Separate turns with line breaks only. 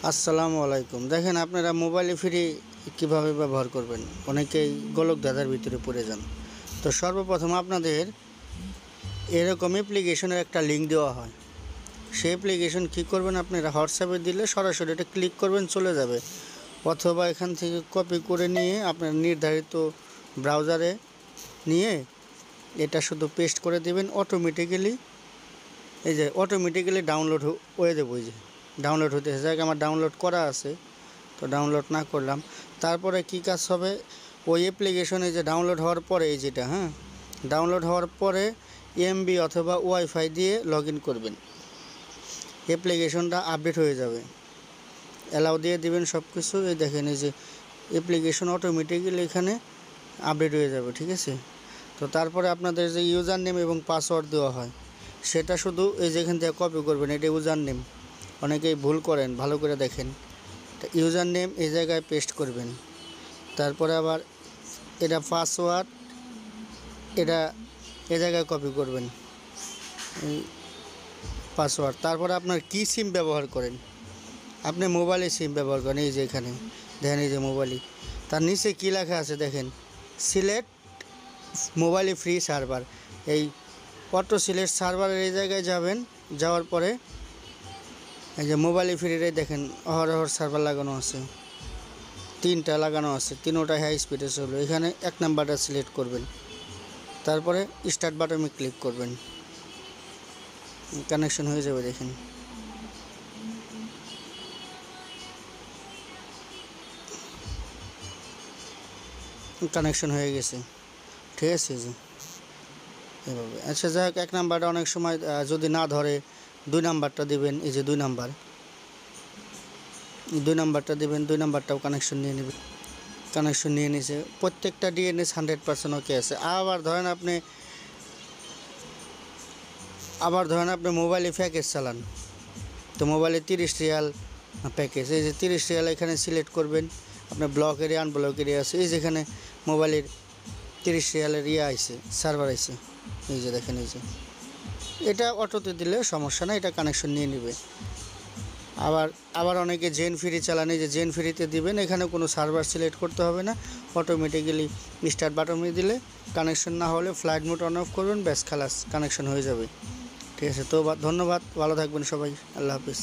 আসসালামু আলাইকুম। দেখেন আপনারা মোবাইলে ফ্রি কীভাবে ব্যবহার করবেন, অনেকেই গোলক ধাঁধার ভিতরে পড়ে যান। তো সর্বপ্রথম আপনাদের এরকম অ্যাপ্লিকেশনের একটা লিঙ্ক দেওয়া হয়। সেই অ্যাপ্লিকেশন কী করবেন, আপনারা হোয়াটসঅ্যাপে দিলে সরাসরি এটা ক্লিক করবেন, চলে যাবে। অথবা এখান থেকে কপি করে নিয়ে আপনার নির্ধারিত ব্রাউজারে নিয়ে এটা শুধু পেস্ট করে দেবেন। অটোমেটিক্যালি ডাউনলোড হয়ে যাবে। ওই যে ডাউনলোড হতে যাক, আমার ডাউনলোড করা আছে, তো ডাউনলোড না করলাম। তারপরে কি কাজ হবে, ওই অ্যাপ্লিকেশনে যে ডাউনলোড হওয়ার পরে এই যেটা ডাউনলোড হওয়ার পরে এমবি অথবা ওয়াইফাই দিয়ে লগ ইন করবেন। অ্যাপ্লিকেশনটা আপডেট হয়ে যাবে, অ্যালাউ দিয়ে দিবেন সব কিছু। এই দেখেন, এই যে অ্যাপ্লিকেশন অটোমেটিক্যালি এখানে আপডেট হয়ে যাবে, ঠিক আছে। তো তারপরে আপনাদের যে ইউজার নেম এবং পাসওয়ার্ড দেওয়া হয় সেটা শুধু এই যেখান থেকে কপি করবেন। এটা ইউজার নেম, অনেকেই ভুল করেন, ভালো করে দেখেন। ইউজার নেম এই জায়গায় পেস্ট করবেন। তারপরে আবার এটা পাসওয়ার্ড, এটা এ জায়গায় কপি করবেন এই পাসওয়ার্ড। তারপরে আপনার কি সিম ব্যবহার করেন, আপনি মোবাইলে সিম ব্যবহার করেন, এই যে এখানে দেখেন, এই যে মোবাইলে, তার নিচে কী লেখা আছে দেখেন, সিলেক্ট মোবাইলে ফ্রি সার্ভার। এই অটো সিলেক্ট সার্ভারের এই জায়গায় যাবেন, যাওয়ার পরে এই যে মোবাইলে ফ্রিটাই দেখেন অহরহ সার্ভার লাগানো আছে, 3টা লাগানো আছে, 3টাই হাই স্পিডে চলবে। এখানে 1 নাম্বারটা সিলেক্ট করবেন, তারপরে স্টার্ট বাটনে ক্লিক করবেন, কানেকশন হয়ে যাবে। দেখেন কানেকশন হয়ে গেছে, ঠিক আছে। যে এভাবে, আচ্ছা যাই হোক, 1 নাম্বারটা অনেক সময় যদি না ধরে 2 নাম্বারটা দেবেন। এই যে 2 নাম্বারটা দেবেন, 2 নাম্বারটাও কানেকশন নিয়ে নেবে। কানেকশন নিয়ে নিয়েছে, প্রত্যেকটা ডিএনএস 100% ওকে আছে। আবার ধরেন আপনি মোবাইলে প্যাকেজ চালান, তো মোবাইলে 30 রিয়াল প্যাকেজ, এই যে 30 রিয়াল এখানে সিলেক্ট করবেন। আপনার ব্লক এরিয়া আনব্লক এরিয়া আছে, এই যেখানে মোবাইলের 30 রিয়ালের আইছে, সার্ভার আইছে, এই যে দেখেন। এই যে এটা অটোতে দিলে সমস্যা না, এটা কানেকশন নিয়ে নেবে। আবার অনেকে জেন ফ্রি চালান, এই যে জেন ফ্রিতে দিবেন, এখানে কোনো সার্ভার সিলেক্ট করতে হবে না, অটোমেটিক্যালি স্টার্ট বাটনে দিলে কানেকশন না হলে ফ্লাইট মোড অন অফ করবেন, ব্যাস খালাস কানেকশন হয়ে যাবে, ঠিক আছে। তো ধন্যবাদ, ভালো থাকবেন সবাই, আল্লাহ হাফিজ।